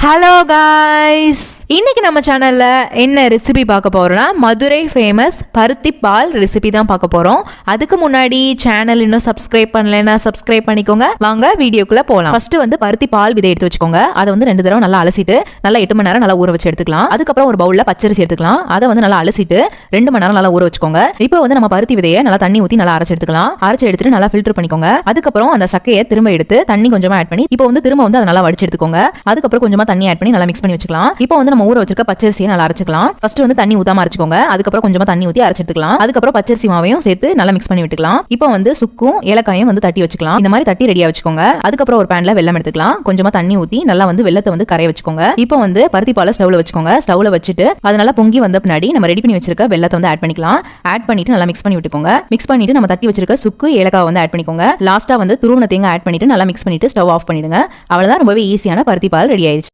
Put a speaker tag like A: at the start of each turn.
A: Hello guys, இன்னைக்கு நம்ம சேனல்ல என்ன ரெசிபி பார்க்க போறோம்னா மதுரை ஃபேமஸ் பருத்தி பால் ரெசிபி தான் பார்க்க போறோம். அதுக்கு முன்னாடி சேனல் இன்னும் சப்ஸ்கிரைப் பண்ணலைன்னா சப்ஸ்கிரைப் பண்ணிக்கோங்க. வாங்க வீடியோக்குள்ள போகலாம். ஃபர்ஸ்ட் வந்து பருத்தி பால் விதை எடுத்து வச்சுக்கோங்க. அதை வந்து 2 தடவை நல்லா அலசிட்டு நல்லா 8 மணி நேரம் நல்லா ஊற வச்சு எடுத்துக்கலாம். அதுக்கப்புறம் ஒரு பவுல்ல பச்சரிசி எடுத்துக்கலாம். அதை வந்து நல்லா அலசிட்டு 2 மணி நேரம் நல்லா ஊற வச்சுக்கோங்க. இப்போ வந்து நம்ம பருத்தி விதையை நல்லா தண்ணி ஊற்றி நல்லா அரைச்சு எடுத்துக்கலாம். அரைச்சு எடுத்துட்டு நல்லா ஃபில்டர் பண்ணிக்கோங்க. அதுக்கப்புறம் அந்த சக்கையை திரும்ப எடுத்து தண்ணி கொஞ்சமா ஆட் பண்ணி இப்போ வந்து திரும்ப வந்து அதை நல்லா வடிச்சு எடுத்துக்கோங்க. அதுக்கப்புறம் கொஞ்சமா தண்ணி ஆட் பண்ணி நல்லா மிக்ஸ் பண்ணி வச்சுக்கலாம். இப்போ வந்து நம்ம ஊற வச்சிருக்க பச்சரிசியை நல்லா அரைச்சுக்கலாம். ஃபர்ஸ்ட் வந்து தண்ணி ஊத்தாம அரைச்சுக்கோங்க. அதுக்கப்புறம் கொஞ்சமா தண்ணி ஊற்றி அரைச்சு எடுத்துக்கலாம். அதுக்கப்புறம் பச்சரிசி மாவையும் சேர்த்து நல்லா மிக்ஸ் பண்ணி விட்டுக்கலாம். இப்போ வந்து சுக்கும் ஏலக்காயும் வந்து தட்டி வச்சுக்கலாம். இந்த மாதிரி தட்டி ரெடியா வச்சுக்கோங்க. அதுக்கப்புறம் ஒரு பேன்ல வெல்லம் எடுத்துக்கலாம். கொஞ்சமா தண்ணி ஊற்றி நல்லா வந்து வெல்லத்தை வந்து கரைய வச்சுக்கோங்க. இப்போ வந்து பருத்தி பாலை ஸ்டவ்ல வச்சுக்கோங்க. ஸ்டவ்ல வச்சுட்டு அது நல்லா பொங்கி வந்த பின்னாடி நம்ம ரெடி பண்ணி வச்சிருக்க வெல்லத்தை வந்து ஆட் பண்ணிக்கலாம். ஆட் பண்ணிட்டு நல்லா மிக்ஸ் பண்ணி விட்டுக்கோங்க. மிக்ஸ் பண்ணிட்டு நம்ம தட்டி வச்சிருக்க சுக்கு ஏலக்காய் வந்து ஆட் பண்ணிக்கோங்க. லாஸ்டா வந்து துருவன தேங்காய் ஆட் பண்ணிட்டு நல்லா மிக்ஸ் பண்ணிட்டு ஸ்டவ் ஆஃப் பண்ணிடுங்க. அவ்வளவுதான், ரொம்பவே ஈஸியான பருத்தி பால் ரெடி ஆயிடுச்சு.